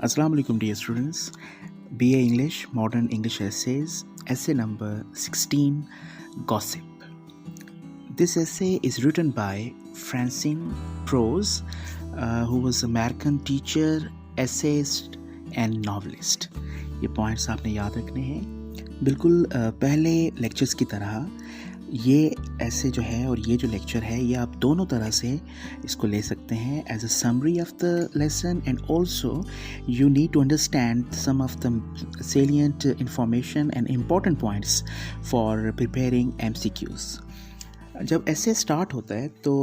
Assalamu alaikum dear students. BA English Modern English Essays, essay number 16, Gossip. This essay is written by Francine Prose, who was an American teacher, essayist and novelist. ये points आपने याद रखने हैं। बिल्कुल पहले lectures की तरह ये ऐसे जो है और ये जो लेक्चर है ये आप दोनों तरह से इसको ले सकते हैं as a summary of the lesson and also you need to understand some of the salient information and important points for preparing MCQs। जब ऐसे स्टार्ट होता है तो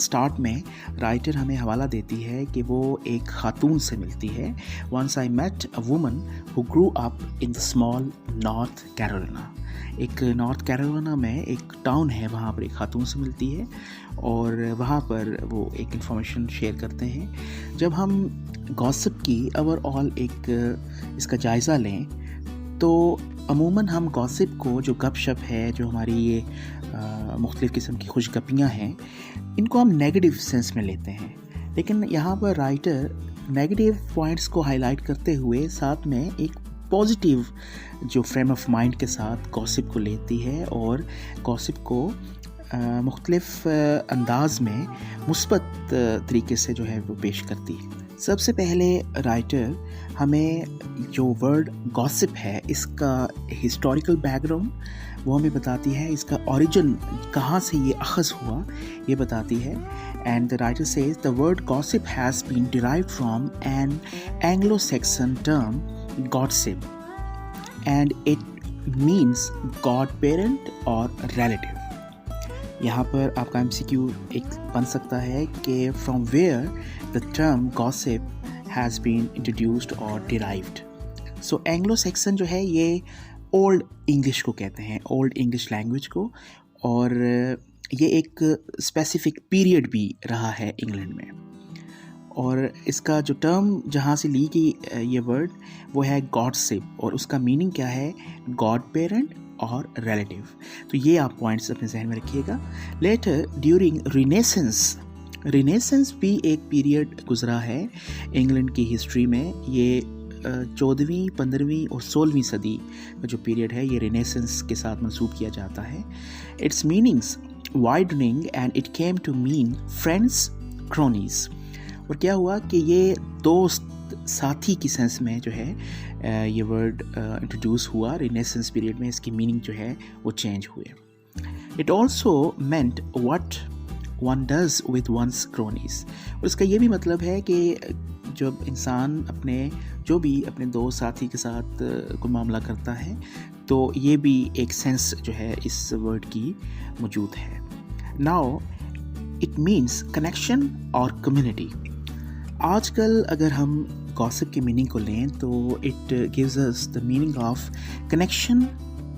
स्टार्ट में राइटर हमें हवाला देती है कि वो एक खातून से मिलती है। Once I met a woman who grew up in the small North Carolina. एक नॉर्थ कैरोलिना में एक टाउन है, वहाँ पर एक खातून से मिलती है और वहाँ पर वो एक इन्फॉर्मेशन शेयर करते हैं। जब हम गॉसिप की ओवरऑल एक इसका जायज़ा लें तो अमूमन हम गॉसिप को, जो गपशप है, जो हमारी ये मुख्तलिफ़ किस्म की खुशगपियाँ हैं, इनको हम नेगेटिव सेंस में लेते हैं। लेकिन यहाँ पर राइटर नेगेटिव पॉइंट्स को हाईलाइट करते हुए साथ में एक पॉजिटिव जो फ्रेम ऑफ माइंड के साथ गॉसिप को लेती है और गॉसिप को मुख्तलिफ़ अंदाज में मुस्बत तरीके से जो है वो पेश करती है। सबसे पहले राइटर हमें जो वर्ड गॉसिप है इसका हिस्टोरिकल बैकग्राउंड वो हमें बताती है, इसका ओरिजिन कहाँ से ये अखज़ हुआ ये बताती है। And the writer says the word gossip has been derived from an Anglo Saxon term gossip and it means god parent और रिलेटिव। यहाँ पर आपका MCQ एक बन सकता है कि from where the term gossip has been introduced और डिराइव्ड। सो एंग्लो सैक्सन जो है ये ओल्ड इंग्लिश को कहते हैं, ओल्ड इंग्लिश लैंग्वेज को, और ये एक स्पेसिफिक पीरियड भी रहा है इंग्लैंड में। और इसका जो टर्म जहाँ से ली गई ये वर्ड वो है गॉसिप और उसका मीनिंग क्या है, गॉड पेरेंट और रिलेटिव। तो ये आप पॉइंट्स अपने जहन में रखिएगा। लेटर ड्यूरिंग रिनेसेंस भी एक पीरियड गुजरा है इंग्लैंड की हिस्ट्री में। ये 14वीं, 15वीं और 16वीं सदी का जो पीरियड है ये रिनेसेंस के साथ मंसूब किया जाता है। Its meanings widening and it came to mean friends cronies. और क्या हुआ कि ये दोस्त साथी की सेंस में जो है ये वर्ड इंट्रोड्यूस हुआ रिनेसेंस पीरियड में। इसकी मीनिंग जो है वो चेंज हुए। It also meant what one does with one's cronies. और इसका ये भी मतलब है कि जब इंसान जो भी अपने दोस्त साथी के साथ कोई मामला करता है तो ये भी एक सेंस जो है इस वर्ड की मौजूद है। नाउ इट मीन्स कनेक्शन और कम्युनिटी। आजकल अगर हम गॉसिप की मीनिंग को लें तो it gives us the meaning of connection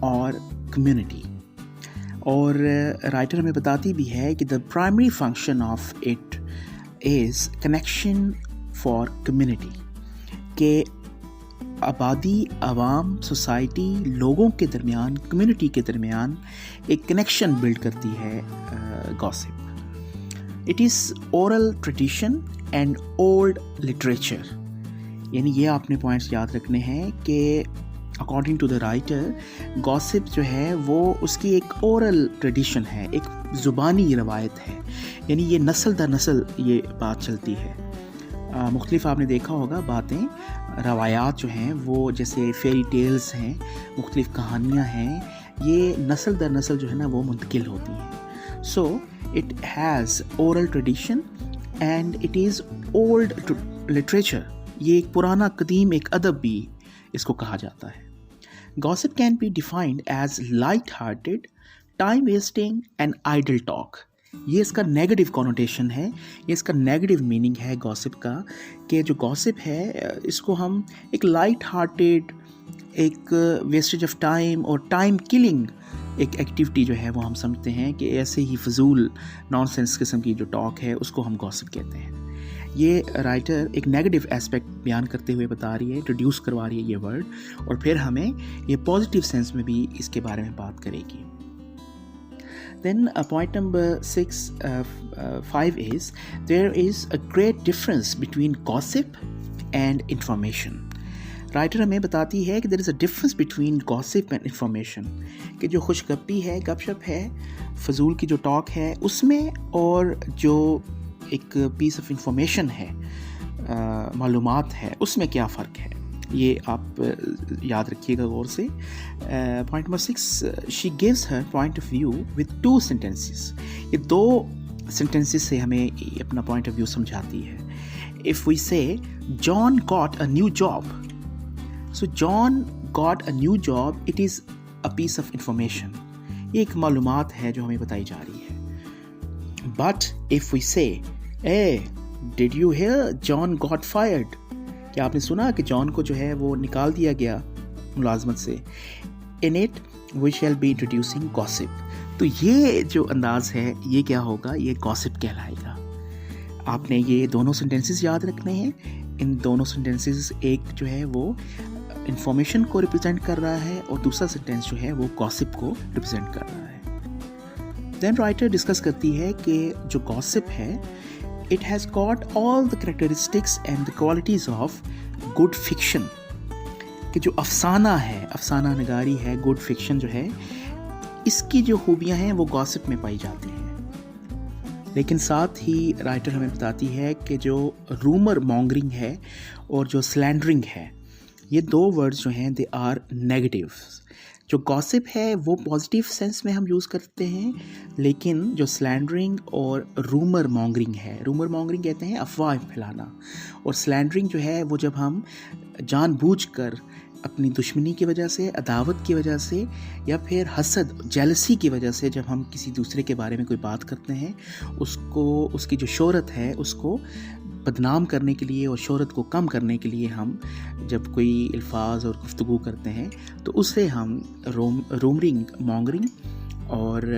और कम्युनिटी। और राइटर हमें बताती भी है कि the primary function of it is connection for community, के आबादी, आवाम, सोसाइटी, लोगों के दरमियान, कम्युनिटी के दरमियान एक कनेक्शन बिल्ड करती है gossip. It is oral tradition and old literature. यानी ये आपने पॉइंट्स याद रखने हैं कि according to the writer gossip जो है वो उसकी एक ओरल ट्रेडिशन है, एक ज़ुबानी रवायत है। यानी ये नस्ल दर नस्ल ये बात चलती है। मुख्तलिफ आपने देखा होगा बातें, रवायात जो हैं वो जैसे फेरी टेल्स हैं, मुख्तलिफ कहानियाँ हैं, ये नस्ल दर नस्ल जो है ना वो मुंतकिल होती हैं। So it has oral tradition and it is old literature. ये एक पुराना कदीम एक अदब भी इसको कहा जाता है। Gossip can be defined as light hearted, time wasting and idle talk. ये इसका नेगेटिव कॉनोटेशन है, ये इसका नेगेटिव मीनिंग है गॉसिप का, कि जो गॉसिप है इसको हम एक लाइट हार्टेड, एक वेस्टेज ऑफ टाइम और टाइम किलिंग एक एक्टिविटी जो है वो हम समझते हैं कि ऐसे ही फजूल नॉनसेंस किस्म की जो टॉक है उसको हम गॉसिप कहते हैं। ये राइटर एक नेगेटिव एस्पेक्ट बयान करते हुए बता रही है, इंट्रोड्यूस करवा रही है ये वर्ड, और फिर हमें ये पॉजिटिव सेंस में भी इसके बारे में बात करेगी। Then point number 5 is there is a great difference between gossip and information. Writer हमें बताती है कि there is a difference between gossip and information, कि जो खुशगप्पी है, गपशप है, फजूल की जो टॉक है उसमें, और जो एक पीस ऑफ इंफॉर्मेशन है, मालूमात है, उसमें क्या फ़र्क है, ये आप याद रखिएगा गौर से। Point number 6, she gives her point of view with 2 sentences. ये 2 सेंटेंसेस से हमें अपना पॉइंट ऑफ व्यू समझाती है। If we say John got a new job, so John got a new job, it is a piece of information, ये एक मालूमात है जो हमें बताई जा रही है। But if we say did you hear John got fired, क्या आपने सुना कि जॉन को जो है वो निकाल दिया गया मुलाजमत से, in it we shall be introducing gossip. तो ये जो अंदाज़ है ये क्या होगा, ये गॉसिप कहलाएगा। आपने ये दोनों सेंटेंसेस याद रखने हैं। इन दोनों सेंटेंसेस, एक जो है वो इंफॉर्मेशन को रिप्रेजेंट कर रहा है और दूसरा सेंटेंस जो है वो गॉसिप को रिप्रेजेंट कर रहा है। देन राइटर डिस्कस करती है कि जो गॉसिप है, it has got all the characteristics and the qualities of good fiction, कि जो अफसाना है, अफसाना नगारी है, गुड फिक्शन जो है, इसकी जो खूबियाँ हैं वो गॉसिप में पाई जाती हैं। लेकिन साथ ही राइटर हमें बताती है कि जो रूमर मॉन्गरिंग है और जो स्लैंडरिंग है, ये 2 वर्ड्स जो हैं दे आर नेगेटिव। जो गॉसिप है वो पॉजिटिव सेंस में हम यूज़ करते हैं, लेकिन जो स्लैंडरिंग और रूमर मॉन्गरिंग है, रूमर मॉन्गरिंग कहते हैं अफवाह फैलाना, और स्लैंडरिंग जो है वो जब हम जानबूझकर अपनी दुश्मनी की वजह से, अदावत की वजह से, या फिर हसद, जेलसी की वजह से जब हम किसी दूसरे के बारे में कोई बात करते हैं, उसको, उसकी जो शोहरत है उसको बदनाम करने के लिए और शोहरत को कम करने के लिए हम जब कोई अल्फाज और गुफ्तगू करते हैं तो उसे हम रूमरिंग, मॉन्गरिंग और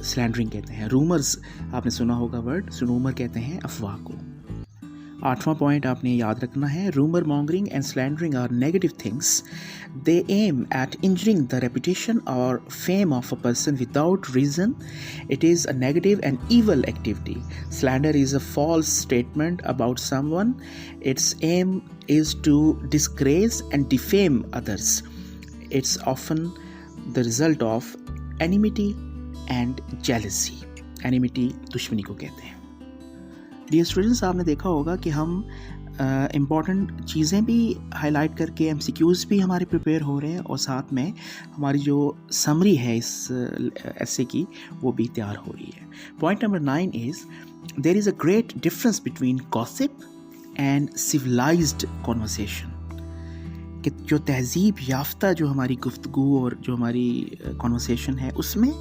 स्लैंडरिंग कहते हैं। रूमर्स आपने सुना होगा वर्ड, रूमर कहते हैं अफवाह को। 8वां पॉइंट आपने याद रखना है, rumour mongering and slandering are negative things, they aim at injuring the reputation और fame of a person without reason, it is a negative and evil activity. Slander is a false statement about someone, its aim is to disgrace and defame others. It's often the result of enmity and jealousy. Enmity दुश्मनी को कहते हैं। Dear students, आपने देखा होगा कि हम important चीज़ें भी हाईलाइट करके MCQs भी हमारे प्रिपेयर हो रहे हैं, और साथ में हमारी जो समरी है इस ऐसे की वो भी तैयार हो रही है। Point number 9 is there is a great difference between gossip and civilised conversation, कि जो तहजीब याफ्ता जो हमारी गुफ्तगू और जो हमारी कॉन्वर्सेशन है उसमें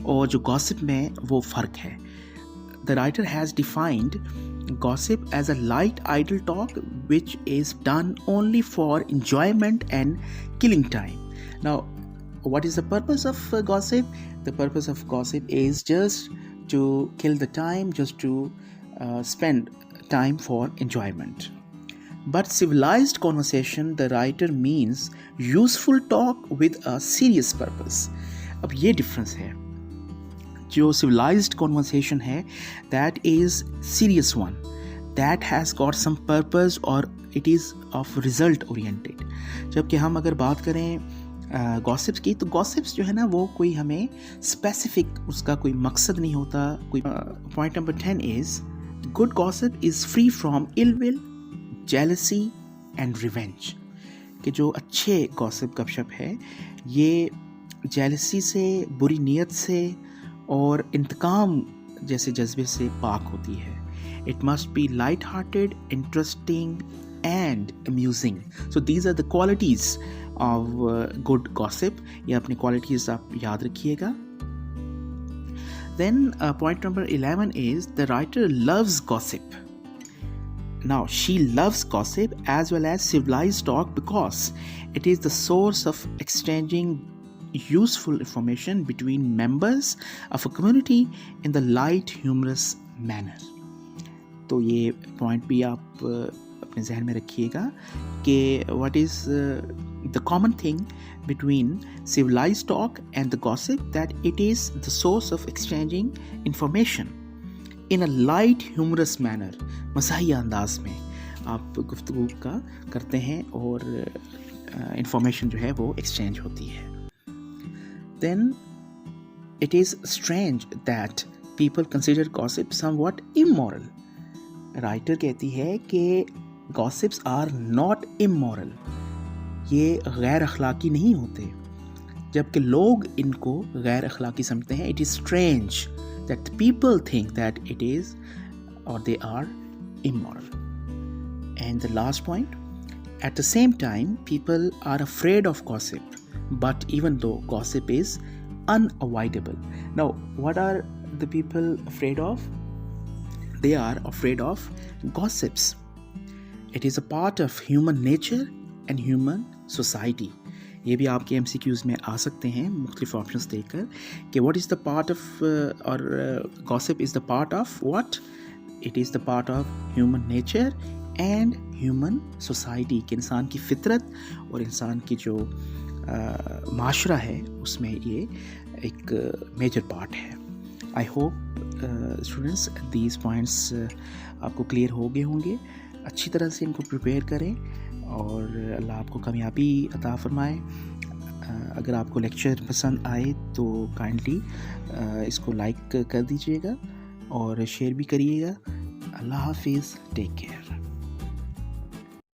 और जो गॉसिप में वो फ़र्क है। The writer has defined gossip as a light idle talk which is done only for enjoyment and killing time. Now, what is the purpose of gossip? The purpose of gossip is just to kill the time, just to spend time for enjoyment. But civilized conversation, the writer means useful talk with a serious purpose. अब ये difference है। जो civilized conversation है, that is serious one, that has got some purpose or it is of result oriented. जबकि हम अगर बात करें गॉसिप्स की, तो गॉसिप्स जो है ना वो कोई हमें स्पेसिफिक उसका कोई मकसद नहीं होता। कोई point number 10 is good gossip is free from ill will, jealousy and revenge, कि जो अच्छे गॉसिप गपशप है ये जेलसी से, बुरी नीयत से और इंतकाम जैसे जज्बे से पाक होती है। It must be light hearted, interesting and amusing. So these are the qualities of good gossip. ये अपनी क्वालिटीज़ आप याद रखिएगा। Then point number 11 is the writer loves gossip. Now, she loves gossip as well as civilized talk because it is the source of exchanging useful information between members of a community in the light, humorous manner. तो ये point भी आप अपने जहन में रखिएगा कि what is the common thing between civilized talk and the gossip, that it is the source of exchanging information in a light, humorous manner, मज़ाहिया अंदाज में, आप गुफ्तगू का करते हैं और इंफॉर्मेशन जो है वो एक्सचेंज होती है. Then it is strange that people consider gossip somewhat immoral. Writer कहती है कि गॉसिप्स आर नॉट इमोरल, ये गैर अखलाकी नहीं होते, जबकि लोग इनको गैर अखलाकी समझते हैं. It is strange that people think that it is और they are immoral. And the last point, at the same time, people are afraid of gossip, but even though gossip is unavoidable. Now, what are the people afraid of? They are afraid of gossips. It is a part of human nature and human society. ये भी आपके MCQs में आ सकते हैं मुख्तलिफ options देकर कि what is the part of और gossip is the part of what? It is the part of human nature and human society, कि इंसान की फितरत और इंसान की जो माशरा है उसमें ये एक मेजर पार्ट है. I hope students these points आपको क्लियर हो गए होंगे. अच्छी तरह से इनको प्रिपेयर करें और अल्लाह आपको कामयाबी अता फरमाए. अगर आपको लेक्चर पसंद आए तो काइंडली इसको लाइक कर दीजिएगा और शेयर भी करिएगा. अल्लाह हाफिज़, टेक केयर.